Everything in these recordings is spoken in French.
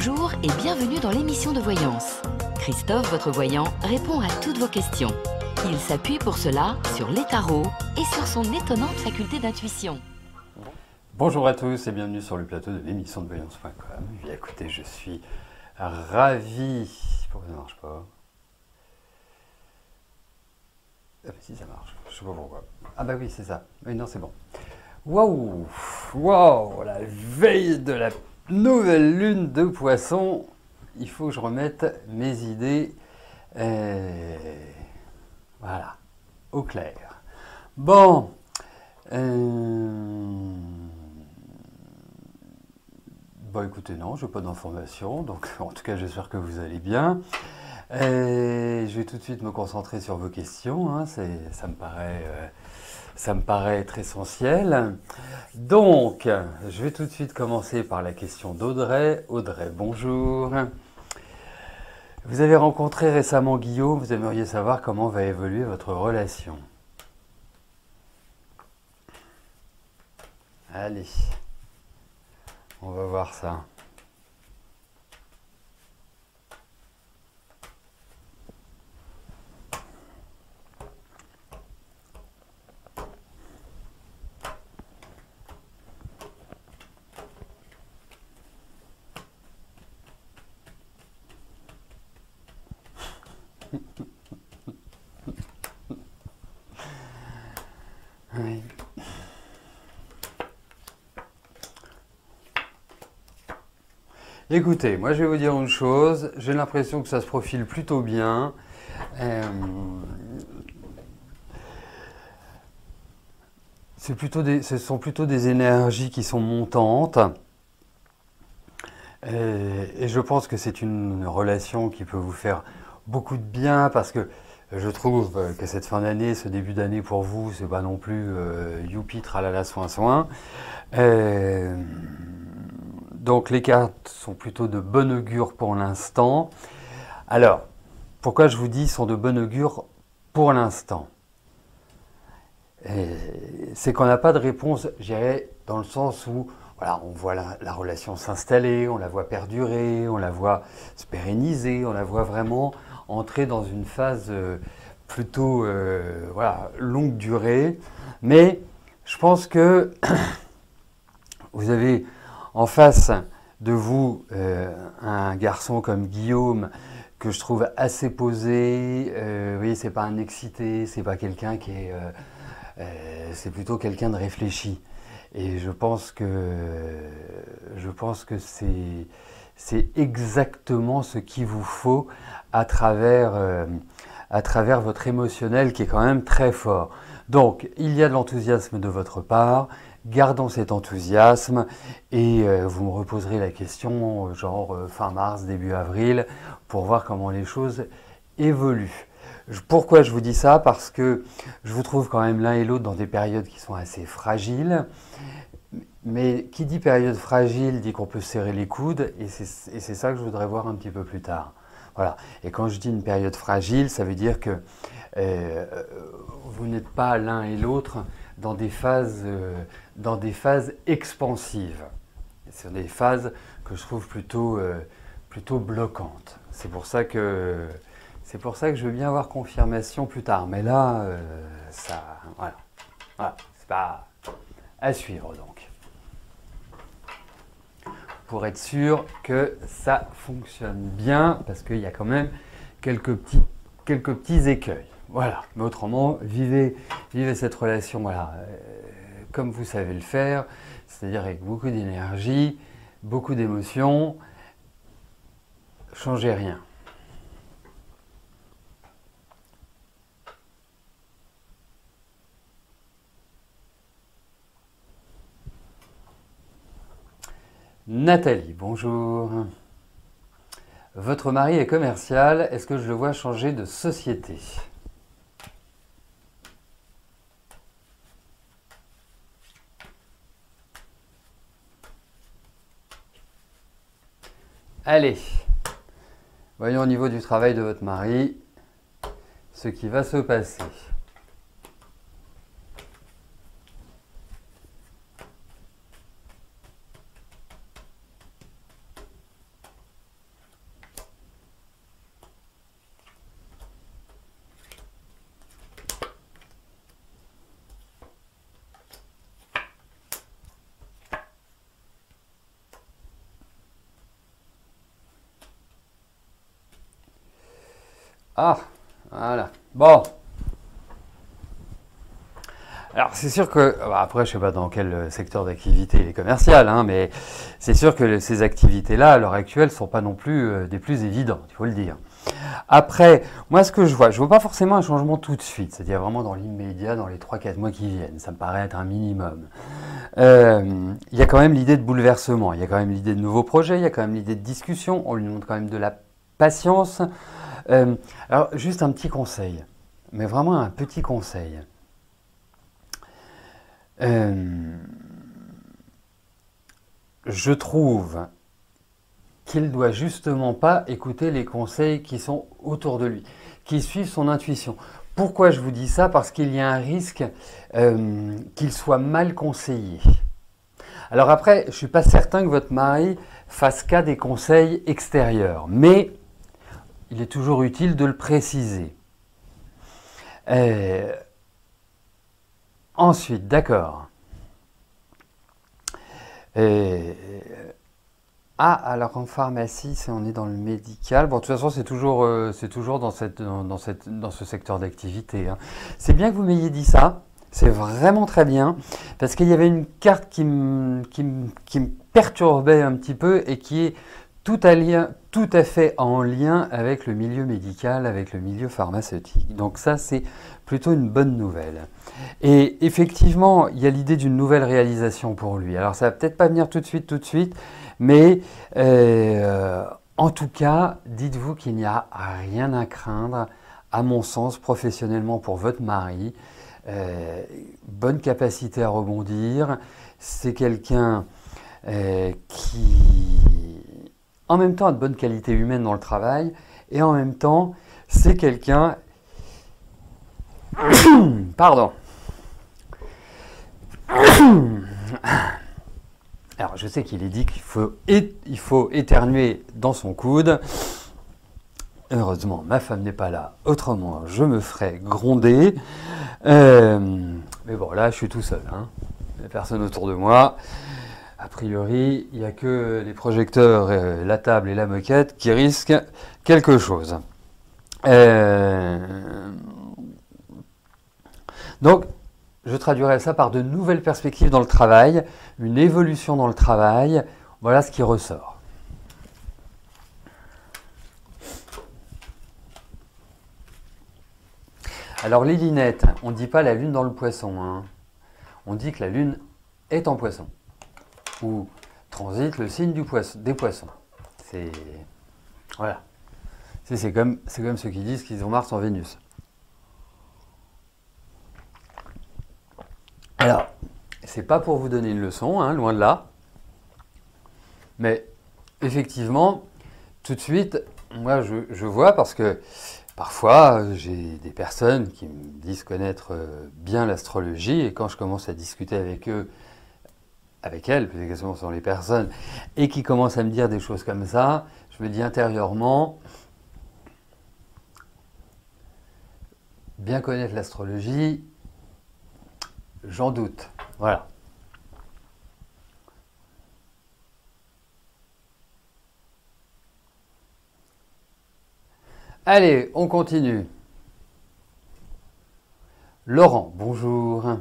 Bonjour et bienvenue dans l'émission de voyance. Christophe, votre voyant, répond à toutes vos questions. Il s'appuie pour cela sur les tarots et sur son étonnante faculté d'intuition. Bonjour à tous et bienvenue sur le plateau de l'émission de voyance.com. Bien, écoutez, je suis ravi. Pourquoi ça ne marche pas? Ah bah si, ça marche. Je sais pas pourquoi. Ah bah oui, c'est ça. Oui, non, c'est bon. Waouh! Waouh! La veille de la nouvelle lune de Poisson, il faut que je remette mes idées voilà, au clair. Bon. Bon, écoutez, non, je n'ai pas d'informations, donc en tout cas, j'espère que vous allez bien. Je vais tout de suite me concentrer sur vos questions, hein, ça me paraît être essentiel. Donc, je vais tout de suite commencer par la question d'Audrey. Audrey, bonjour. Vous avez rencontré récemment Guillaume, vous aimeriez savoir comment va évoluer votre relation. Allez, on va voir ça. Oui. Écoutez, moi je vais vous dire une chose, j'ai l'impression que ça se profile plutôt bien. Ce sont plutôt des énergies qui sont montantes. Et je pense que c'est une relation qui peut vous faire beaucoup de bien parce que je trouve que cette fin d'année, ce début d'année pour vous, c'est pas non plus youpi, tralala, soin, soin. Donc les cartes sont plutôt de bon augure pour l'instant. Alors, pourquoi je vous dis sont de bon augure pour l'instant? C'est qu'on n'a pas de réponse, je dirais, dans le sens où voilà, on voit la relation s'installer, on la voit perdurer, on la voit se pérenniser, on la voit vraiment entrer dans une phase plutôt voilà, longue durée. Mais je pense que vous avez en face de vous un garçon comme Guillaume que je trouve assez posé. Vous voyez, c'est pas un excité, c'est pas quelqu'un qui est... c'est plutôt quelqu'un de réfléchi. Et je pense que c'est exactement ce qu'il vous faut à travers votre émotionnel qui est quand même très fort. Donc, il y a de l'enthousiasme de votre part. Gardons cet enthousiasme et vous me reposerez la question genre fin mars, début avril pour voir comment les choses évoluent. Pourquoi je vous dis ça? Parce que je vous trouve quand même l'un et l'autre dans des périodes qui sont assez fragiles. Mais qui dit période fragile dit qu'on peut serrer les coudes et c'est ça que je voudrais voir un petit peu plus tard. Voilà. Et quand je dis une période fragile, ça veut dire que vous n'êtes pas l'un et l'autre dans des phases expansives. C'est des phases que je trouve plutôt bloquantes. C'est pour ça que je veux bien avoir confirmation plus tard. Mais là, voilà, c'est pas à suivre donc. Pour être sûr que ça fonctionne bien, parce qu'il y a quand même quelques petits écueils. Voilà. Mais autrement, vivez cette relation, voilà, comme vous savez le faire, c'est-à-dire avec beaucoup d'énergie, beaucoup d'émotions. Changez rien. Nathalie, bonjour. Votre mari est commercial, est-ce que je le vois changer de société? Allez, voyons au niveau du travail de votre mari ce qui va se passer. Ah, voilà. Bon. Alors c'est sûr que, après je ne sais pas dans quel secteur d'activité il est commercial, hein, mais c'est sûr que ces activités-là, à l'heure actuelle, ne sont pas non plus des plus évidentes, il faut le dire. Après, moi ce que je vois pas forcément un changement tout de suite, c'est-à-dire vraiment dans l'immédiat, dans les 3-4 mois qui viennent, ça me paraît être un minimum. Il y a quand même l'idée de bouleversement, il y a quand même l'idée de nouveaux projets, il y a quand même l'idée de discussion, on lui demande quand même de la patience. Alors juste un petit conseil, mais vraiment un petit conseil. Je trouve qu'il doit justement pas écouter les conseils qui sont autour de lui, qui suivent son intuition. Pourquoi je vous dis ça? Parce qu'il y a un risque qu'il soit mal conseillé. Alors après, je ne suis pas certain que votre mari fasse cas des conseils extérieurs, mais il est toujours utile de le préciser. Ensuite, d'accord. Alors en pharmacie, si on est dans le médical, bon, de toute façon, c'est toujours dans ce secteur d'activité, hein. C'est bien que vous m'ayez dit ça, c'est vraiment très bien, parce qu'il y avait une carte qui me perturbait un petit peu et qui est tout à fait en lien avec le milieu médical, avec le milieu pharmaceutique. Donc ça, c'est plutôt une bonne nouvelle. Et effectivement, il y a l'idée d'une nouvelle réalisation pour lui. Alors ça va peut-être pas venir tout de suite, mais en tout cas, dites-vous qu'il n'y a rien à craindre, à mon sens, professionnellement pour votre mari. Bonne capacité à rebondir. C'est quelqu'un qui, en même temps, a de bonnes qualités humaines dans le travail, et en même temps, c'est quelqu'un... Pardon. Alors, je sais qu'il est dit qu'il faut éternuer dans son coude. Heureusement, ma femme n'est pas là, autrement je me ferais gronder. Mais bon, là, je suis tout seul, hein. Il n'y a personne autour de moi. A priori, il n'y a que les projecteurs, la table et la moquette qui risquent quelque chose. Donc, je traduirais ça par de nouvelles perspectives dans le travail, une évolution dans le travail. Voilà ce qui ressort. Alors les linettes, on ne dit pas la lune dans le poisson, hein. On dit que la lune est en poisson, ou transite le signe des poissons. Voilà. C'est comme ceux qui disent qu'ils ont Mars en Vénus. Alors, c'est pas pour vous donner une leçon, hein, loin de là. Mais effectivement, tout de suite, moi je vois, parce que parfois j'ai des personnes qui me disent connaître bien l'astrologie, et quand je commence à discuter avec elles, plus exactement ce sont les personnes, et qui commencent à me dire des choses comme ça, je me dis intérieurement, bien connaître l'astrologie, j'en doute. Voilà. Allez, on continue. Laurent, bonjour.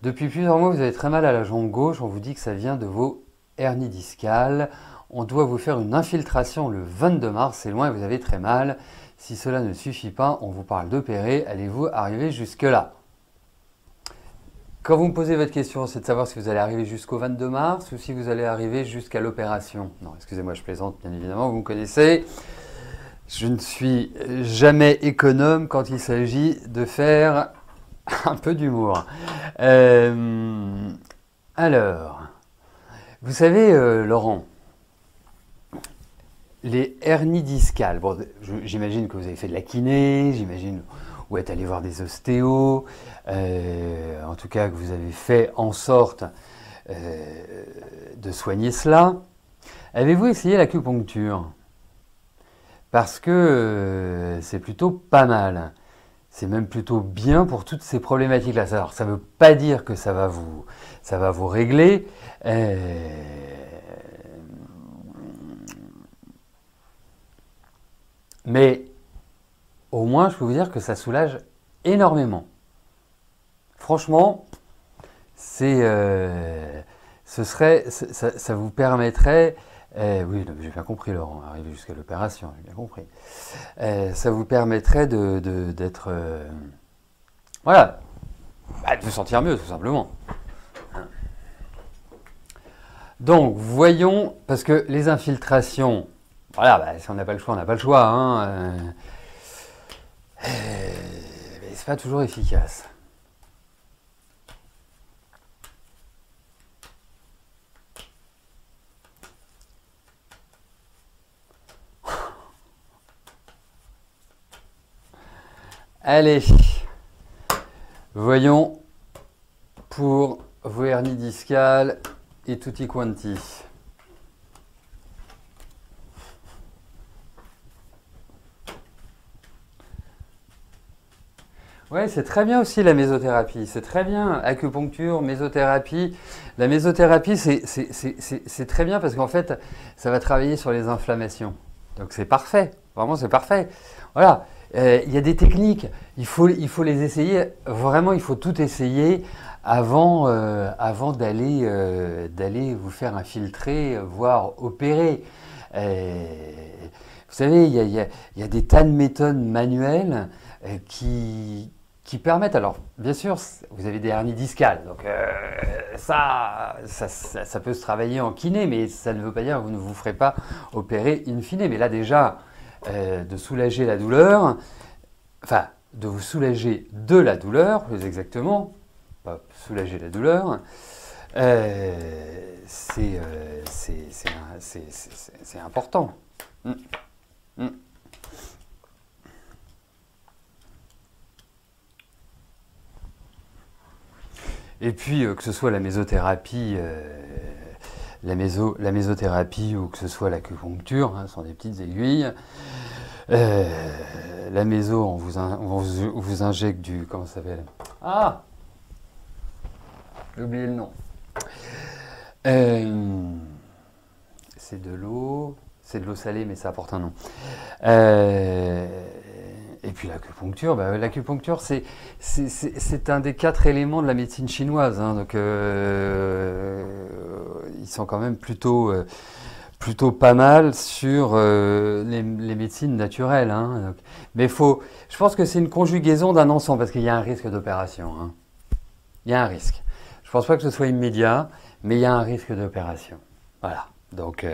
Depuis plusieurs mois, vous avez très mal à la jambe gauche. On vous dit que ça vient de vos hernies discales. On doit vous faire une infiltration le 22 mars. C'est loin et vous avez très mal. Si cela ne suffit pas, on vous parle d'opérer. Allez-vous arriver jusque-là? Quand vous me posez votre question, c'est de savoir si vous allez arriver jusqu'au 22 mars ou si vous allez arriver jusqu'à l'opération. Non, excusez-moi, je plaisante, bien évidemment, vous me connaissez. Je ne suis jamais économe quand il s'agit de faire un peu d'humour. Alors, vous savez, Laurent, les hernies discales, bon, j'imagine que vous avez fait de la kiné, j'imagine ou êtes allé voir des ostéos, en tout cas que vous avez fait en sorte de soigner cela. Avez-vous essayé l'acupuncture? Parce que c'est plutôt pas mal. C'est même plutôt bien pour toutes ces problématiques-là. Alors, ça ne veut pas dire que ça va vous régler. Mais au moins, je peux vous dire que ça soulage énormément. Franchement, ça vous permettrait, oui, j'ai bien compris Laurent, arrivé jusqu'à l'opération, j'ai bien compris. Ça vous permettrait d'être, voilà, de vous sentir mieux tout simplement. Donc, voyons, parce que les infiltrations, voilà, si on n'a pas le choix, on n'a pas le choix. Hein, mais c'est pas toujours efficace. Allez, voyons pour vos hernies discales et tutti quanti. Ouais, c'est très bien aussi la mésothérapie, c'est très bien, acupuncture, mésothérapie. La mésothérapie, c'est très bien parce qu'en fait, ça va travailler sur les inflammations. Donc c'est parfait, vraiment c'est parfait. Voilà, il y a des techniques, il faut les essayer, vraiment il faut tout essayer avant d'aller vous faire infiltrer, voire opérer. Vous savez, il y a des tas de méthodes manuelles qui permettent, alors bien sûr, vous avez des hernies discales, donc ça peut se travailler en kiné, mais ça ne veut pas dire que vous ne vous ferez pas opérer in fine. Mais là déjà, de soulager la douleur, enfin, de vous soulager de la douleur, plus exactement, pas soulager la douleur, c'est important. Et puis, que ce soit la mésothérapie, la mésothérapie ou que ce soit l'acupuncture, hein, ce sont des petites aiguilles. La méso, on vous injecte du... Comment ça s'appelle? Ah! J'ai oublié le nom. C'est de l'eau salée, mais ça apporte un nom. Et puis l'acupuncture, l'acupuncture c'est un des 4 éléments de la médecine chinoise, hein, donc ils sont quand même plutôt pas mal sur les médecines naturelles. Hein, donc. Mais je pense que c'est une conjugaison d'un ensemble parce qu'il y a un risque d'opération. Hein. Il y a un risque. Je ne pense pas que ce soit immédiat, mais il y a un risque d'opération. Voilà. Donc,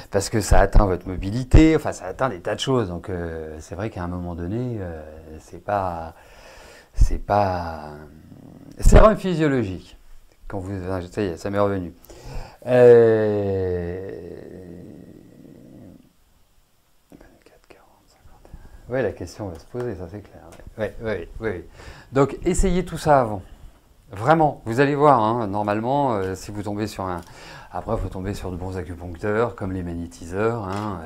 parce que ça atteint votre mobilité, enfin ça atteint des tas de choses. Donc c'est vrai qu'à un moment donné, c'est sérum physiologique. Quand vous, ça m'est revenu. Oui, la question va se poser, ça c'est clair. Oui. Donc essayez tout ça avant. Vraiment, vous allez voir, hein, normalement, si vous tombez sur un... Après, il faut tomber sur de bons acupuncteurs, comme les magnétiseurs. Hein,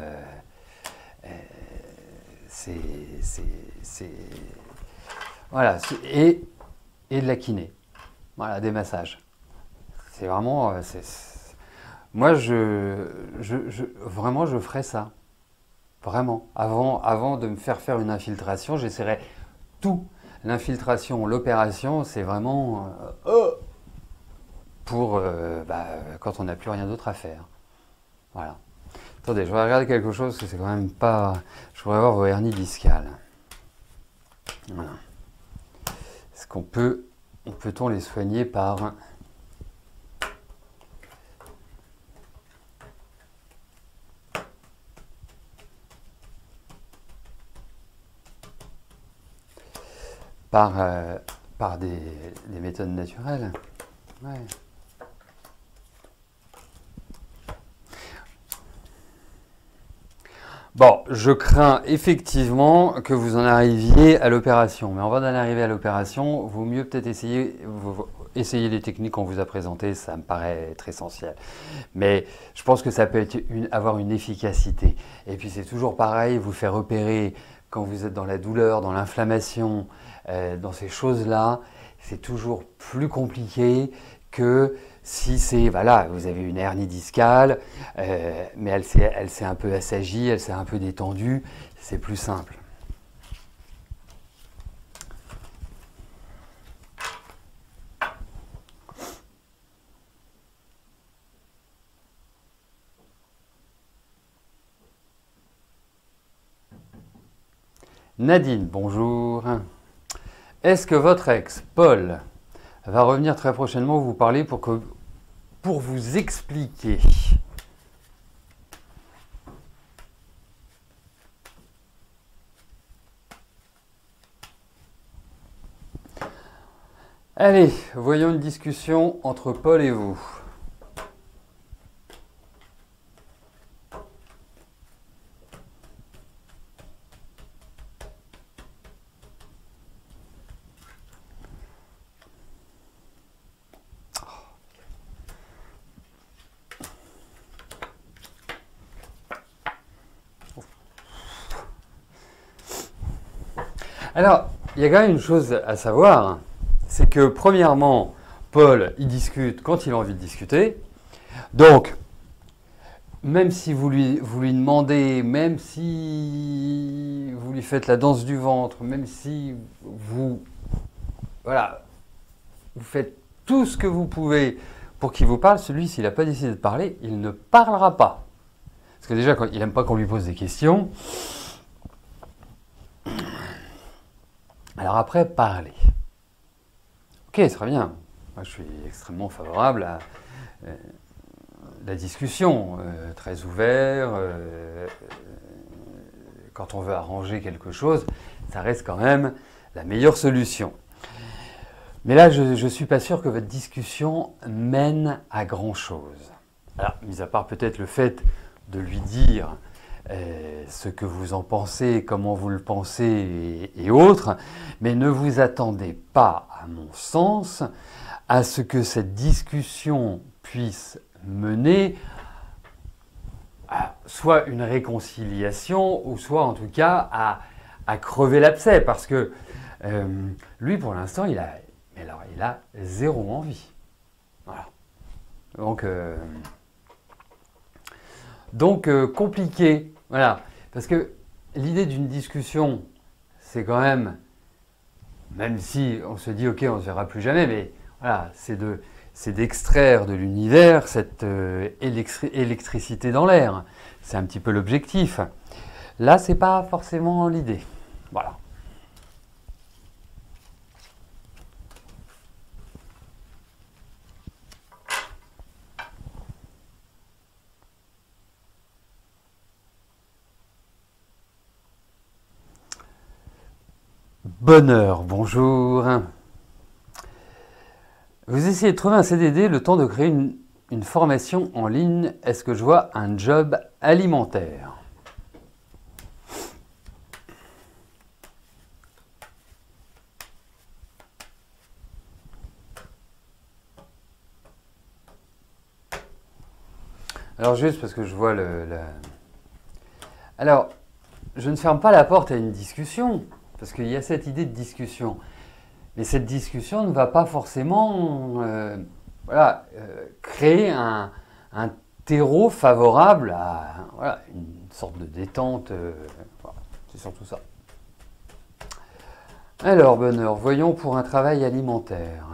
voilà, et de la kiné. Voilà, des massages. C'est vraiment... moi, vraiment, je ferais ça. Vraiment. Avant de me faire une infiltration, j'essaierais tout. L'infiltration, l'opération, c'est vraiment pour quand on n'a plus rien d'autre à faire. Voilà. Attendez, je vais regarder quelque chose parce que c'est quand même pas... Je voudrais voir vos hernies discales. Voilà. Est-ce peut-on les soigner par... par des méthodes naturelles. Ouais. Bon, je crains effectivement que vous en arriviez à l'opération. Mais avant d'en arriver à l'opération, vaut mieux peut-être essayer les techniques qu'on vous a présentées, ça me paraît être essentiel. Mais je pense que ça peut avoir une efficacité. Et puis c'est toujours pareil, vous faire opérer quand vous êtes dans la douleur, dans l'inflammation, dans ces choses-là, c'est toujours plus compliqué que si c'est, voilà, vous avez une hernie discale, mais elle s'est un peu assagie, elle s'est un peu détendue, c'est plus simple. Nadine, bonjour. Est-ce que votre ex, Paul, va revenir très prochainement vous parler pour vous expliquer? Allez, voyons une discussion entre Paul et vous. Alors, il y a quand même une chose à savoir, c'est que premièrement, Paul, il discute quand il a envie de discuter. Donc, même si vous lui demandez, même si vous lui faites la danse du ventre, même si voilà, vous faites tout ce que vous pouvez pour qu'il vous parle, celui, s'il n'a pas décidé de parler, il ne parlera pas. Parce que déjà, il n'aime pas qu'on lui pose des questions. Alors après, parler. Ok, c'est très bien. Moi, je suis extrêmement favorable à la discussion, très ouvert. Quand on veut arranger quelque chose, ça reste quand même la meilleure solution. Mais là, je ne suis pas sûr que votre discussion mène à grand-chose. Alors, mis à part peut-être le fait de lui dire ce que vous en pensez, comment vous le pensez et autres, mais ne vous attendez pas, à mon sens, à ce que cette discussion puisse mener à soit une réconciliation, ou soit en tout cas à crever l'abcès, parce que lui, pour l'instant, il a zéro envie. Voilà. Donc compliqué. Voilà, parce que l'idée d'une discussion, c'est quand même si on se dit ok, on ne se verra plus jamais, mais voilà, c'est d'extraire de l'univers cette électricité dans l'air. C'est un petit peu l'objectif. Là, c'est pas forcément l'idée. Voilà. Bonheur, bonjour. Vous essayez de trouver un CDD, le temps de créer une formation en ligne. Est-ce que je vois un job alimentaire? Alors juste parce que je vois Alors, je ne ferme pas la porte à une discussion, parce qu'il y a cette idée de discussion. Mais cette discussion ne va pas forcément créer un terreau favorable à une sorte de détente. Voilà, c'est surtout ça. Alors, bonheur, voyons pour un travail alimentaire.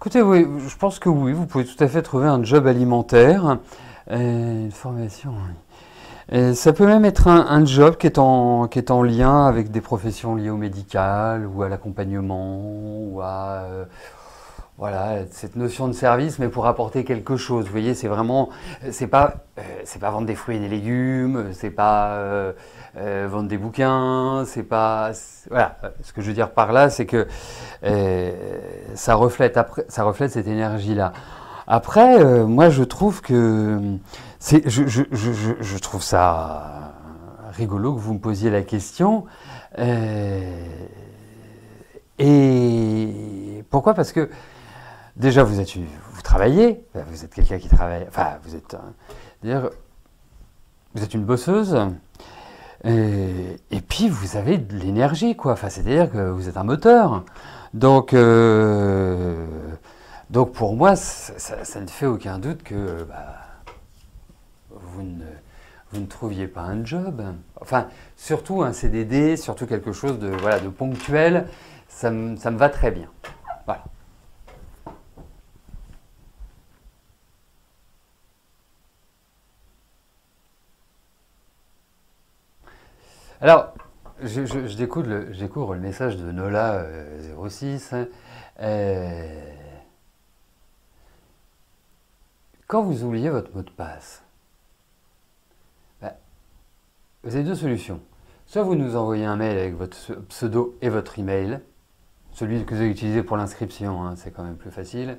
Écoutez, oui, je pense que oui, vous pouvez tout à fait trouver un job alimentaire, une formation. Et ça peut même être un job qui est en lien avec des professions liées au médical ou à l'accompagnement ou à cette notion de service, mais pour apporter quelque chose. Vous voyez, c'est pas vendre des fruits et des légumes, c'est pas vendre des bouquins, voilà. Ce que je veux dire par là, c'est que ça reflète cette énergie-là. Après, moi, je trouve que je trouve ça rigolo que vous me posiez la question. Et pourquoi? Parce que déjà, vous travaillez, vous êtes quelqu'un qui travaille, enfin, d'ailleurs, vous êtes une bosseuse, et puis vous avez de l'énergie, quoi. Enfin, c'est-à-dire que vous êtes un moteur. Donc, Donc pour moi, ça ne fait aucun doute que vous ne trouviez pas un job. Enfin, surtout un CDD, surtout quelque chose de, voilà, de ponctuel, ça me va très bien. Voilà. Alors, je découvre le message de Nola 06. Quand vous oubliez votre mot de passe, vous avez deux solutions. Soit vous nous envoyez un mail avec votre pseudo et votre email, celui que vous avez utilisé pour l'inscription, hein, c'est quand même plus facile.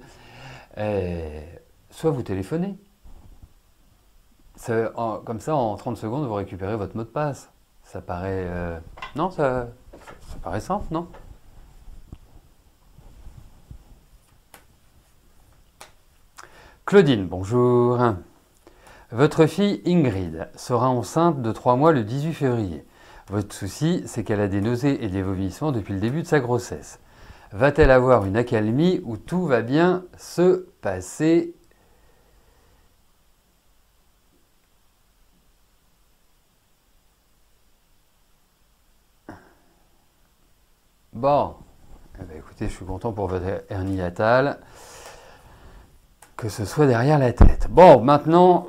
Soit vous téléphonez. Comme ça, en 30 secondes, vous récupérez votre mot de passe. Ça paraît... non, ça paraît simple, non? Claudine, bonjour. Votre fille Ingrid sera enceinte de 3 mois le 18 février. Votre souci, c'est qu'elle a des nausées et des vomissements depuis le début de sa grossesse. Va-t-elle avoir une accalmie où tout va bien se passer? Bon, eh bien, écoutez, je suis content pour votre hernie hiatale, que ce soit derrière la tête. Bon, maintenant,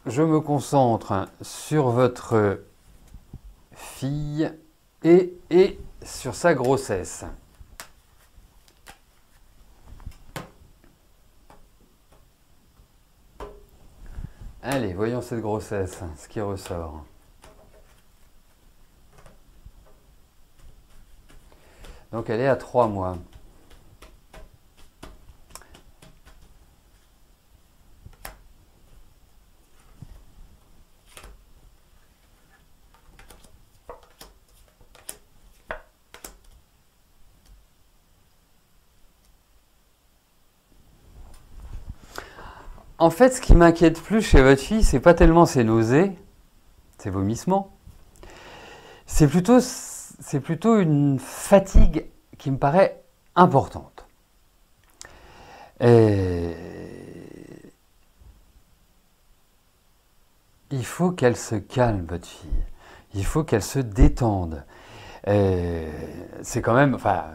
je me concentre sur votre fille et sur sa grossesse. Allez, voyons cette grossesse, ce qui ressort. Donc elle est à 3 mois. En fait, ce qui m'inquiète plus chez votre fille, c'est pas tellement ses nausées, ses vomissements. C'est plutôt une fatigue qui me paraît importante. Il faut qu'elle se calme, votre fille. Il faut qu'elle se détende. C'est quand même, enfin,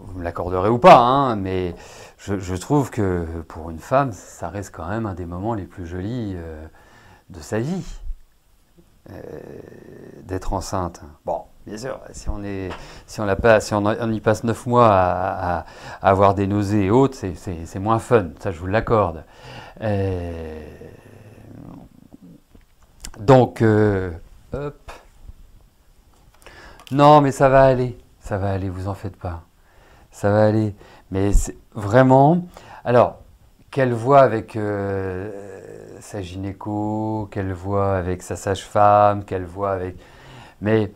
vous me l'accorderez ou pas, hein, mais je trouve que pour une femme, ça reste quand même un des moments les plus jolis de sa vie, d'être enceinte. Bon, bien sûr, si on y passe 9 mois à avoir des nausées et autres, c'est moins fun, ça je vous l'accorde. Donc, hop. Non, mais ça va aller, vous en faites pas. Ça va aller. Mais c'est vraiment... Alors, qu'elle voit avec sa gynéco, qu'elle voit avec sa sage-femme, qu'elle voit avec... Mais,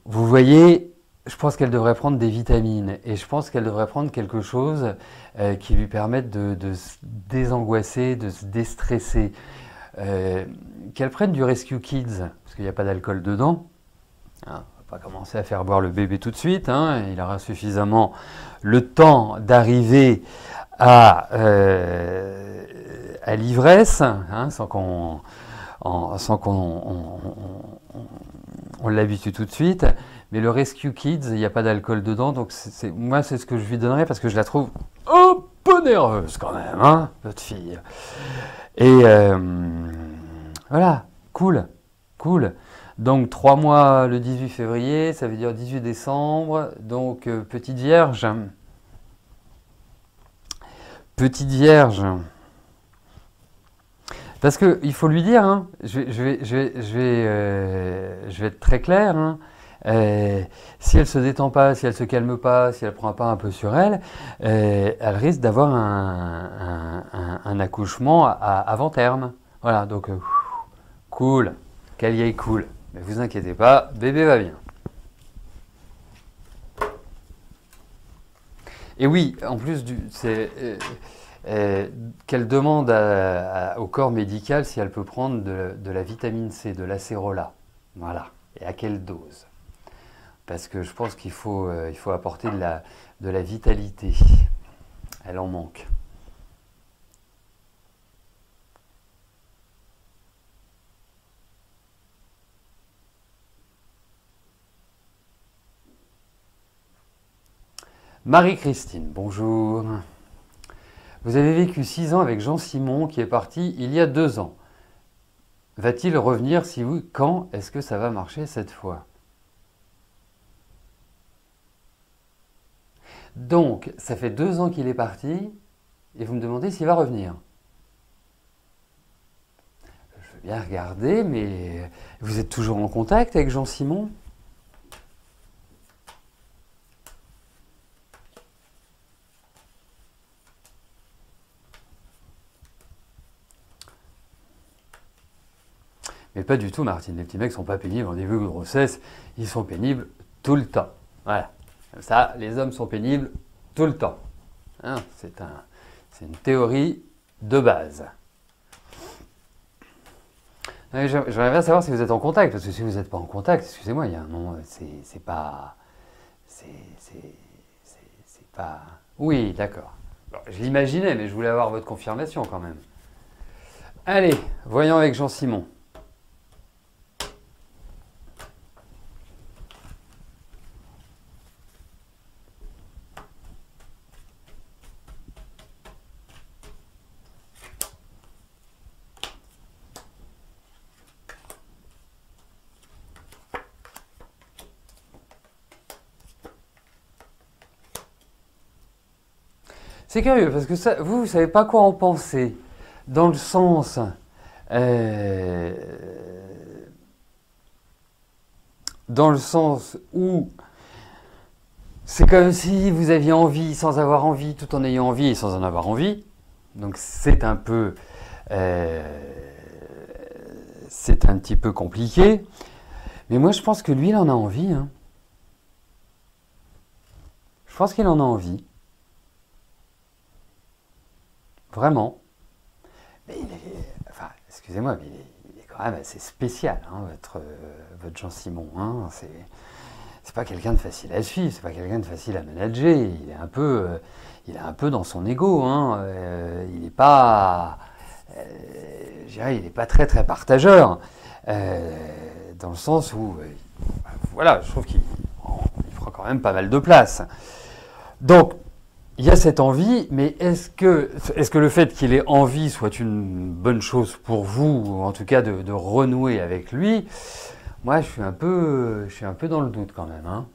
vous voyez, je pense qu'elle devrait prendre des vitamines. Et je pense qu'elle devrait prendre quelque chose qui lui permette de se désangoisser, de se déstresser. Qu'elle prenne du Rescue Kids, parce qu'il n'y a pas d'alcool dedans. Hein, on va pas commencer à faire boire le bébé tout de suite, hein, il aura suffisamment le temps d'arriver à l'ivresse, hein, sans qu'on l'habitue tout de suite. Mais le Rescue Kids, il n'y a pas d'alcool dedans, donc moi c'est ce que je lui donnerais parce que je la trouve un peu nerveuse quand même, hein, votre fille. Et voilà, cool. Donc 3 mois le 18 février, ça veut dire 18 décembre, donc petite vierge. Petite vierge. Parce qu'il faut lui dire, hein, je vais être très clair, hein, si elle se détend pas, si elle se calme pas, si elle prend pas un peu sur elle, elle risque d'avoir un accouchement avant terme. Voilà, donc cool, qu'elle y aille cool. Mais vous inquiétez pas, bébé va bien. Et oui, en plus, qu'elle demande au corps médical si elle peut prendre de la vitamine C, de l'acérola. Voilà. Et à quelle dose? Parce que je pense qu'il faut apporter de la vitalité Elle en manque. Marie-Christine, bonjour. Vous avez vécu 6 ans avec Jean-Simon qui est parti il y a 2 ans. Va-t-il revenir? Si oui, quand est-ce que ça va marcher cette fois? Donc, ça fait 2 ans qu'il est parti et vous me demandez s'il va revenir. Je veux bien regarder, mais vous êtes toujours en contact avec Jean-Simon? Mais pas du tout, Martine. Les petits mecs sont pas pénibles en début de grossesse. Ils sont pénibles tout le temps. Voilà. Comme ça, les hommes sont pénibles tout le temps. Hein, c'est une théorie de base. J'aimerais bien savoir si vous êtes en contact, parce que si vous n'êtes pas en contact, excusez-moi, il y a un nom, c'est pas... C'est pas... Oui, d'accord. Bon, je l'imaginais, mais je voulais avoir votre confirmation quand même. Allez, voyons avec Jean-Simon. C'est curieux, parce que ça, vous ne savez pas quoi en penser. Dans le sens... euh, dans le sens où c'est comme si vous aviez envie sans avoir envie, tout en ayant envie et sans en avoir envie. Donc c'est un peu... c'est un petit peu compliqué. Mais moi je pense que lui, il en a envie. Hein. Je pense qu'il en a envie. Vraiment. Mais il est, enfin, excusez-moi, mais il est quand même assez spécial, hein, votre Jean-Simon. Hein, c'est pas quelqu'un de facile à suivre, c'est pas quelqu'un de facile à manager. Il est un peu dans son ego. Hein, il n'est pas, je dirais, il n'est pas très très partageur, dans le sens où, voilà, je trouve qu'il prend quand même pas mal de place. Donc il y a cette envie, mais est-ce que le fait qu'il ait envie soit une bonne chose pour vous, ou en tout cas de renouer avec lui? Moi, je suis un peu dans le doute quand même. Hein.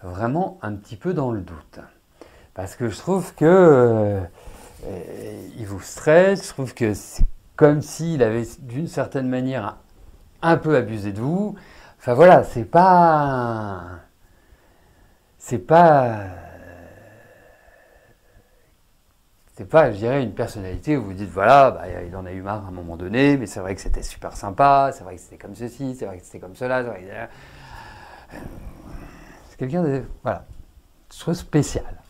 Vraiment un petit peu dans le doute. Parce que je trouve que il vous stresse, je trouve que c'est comme s'il avait d'une certaine manière un peu abusé de vous. Enfin voilà, c'est pas... je dirais, une personnalité où vous dites, voilà, bah, il en a eu marre à un moment donné, mais c'est vrai que c'était super sympa, c'est vrai que c'était comme ceci, c'est vrai que c'était comme cela, c'est vrai que... C'est quelqu'un de... Voilà. Je trouve spécial.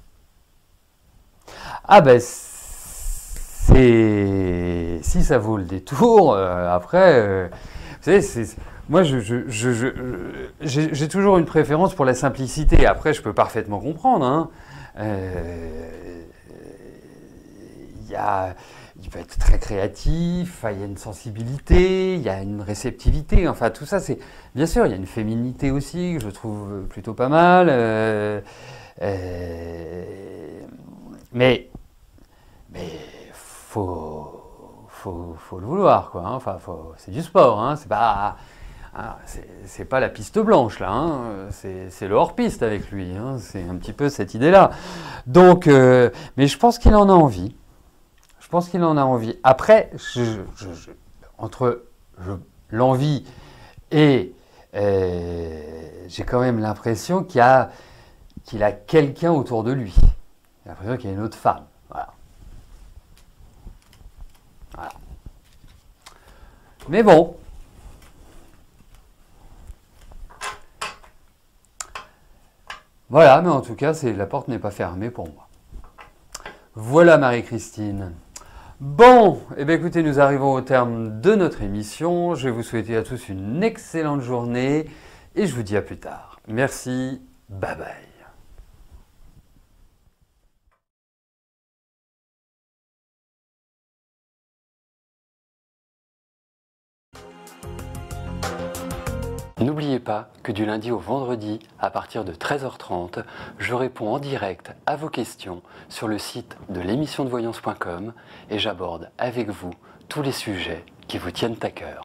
Ah ben, c'est... Si ça vaut le détour, après... vous savez, moi, j'ai toujours une préférence pour la simplicité. Après, je peux parfaitement comprendre, hein. Il peut être très créatif, il y a une sensibilité, il y a une réceptivité, enfin tout ça c'est... Bien sûr, il y a une féminité aussi que je trouve plutôt pas mal, mais faut le vouloir, quoi, hein. Enfin, c'est du sport, hein. C'est pas la piste blanche là, hein. C'est le hors-piste avec lui, hein. C'est un petit peu cette idée-là. Donc, mais je pense qu'il en a envie. Je pense qu'il en a envie. Après, entre l'envie et j'ai quand même l'impression qu'il a quelqu'un autour de lui. J'ai l'impression qu'il y a une autre femme. Voilà. Voilà. Mais bon. Voilà, mais en tout cas, la porte n'est pas fermée pour moi. Voilà Marie-Christine. Bon, eh bien écoutez, nous arrivons au terme de notre émission. Je vais vous souhaiter à tous une excellente journée et je vous dis à plus tard. Merci, bye bye. N'oubliez pas que du lundi au vendredi, à partir de 13h30, je réponds en direct à vos questions sur le site de l'émissiondevoyance.com et j'aborde avec vous tous les sujets qui vous tiennent à cœur.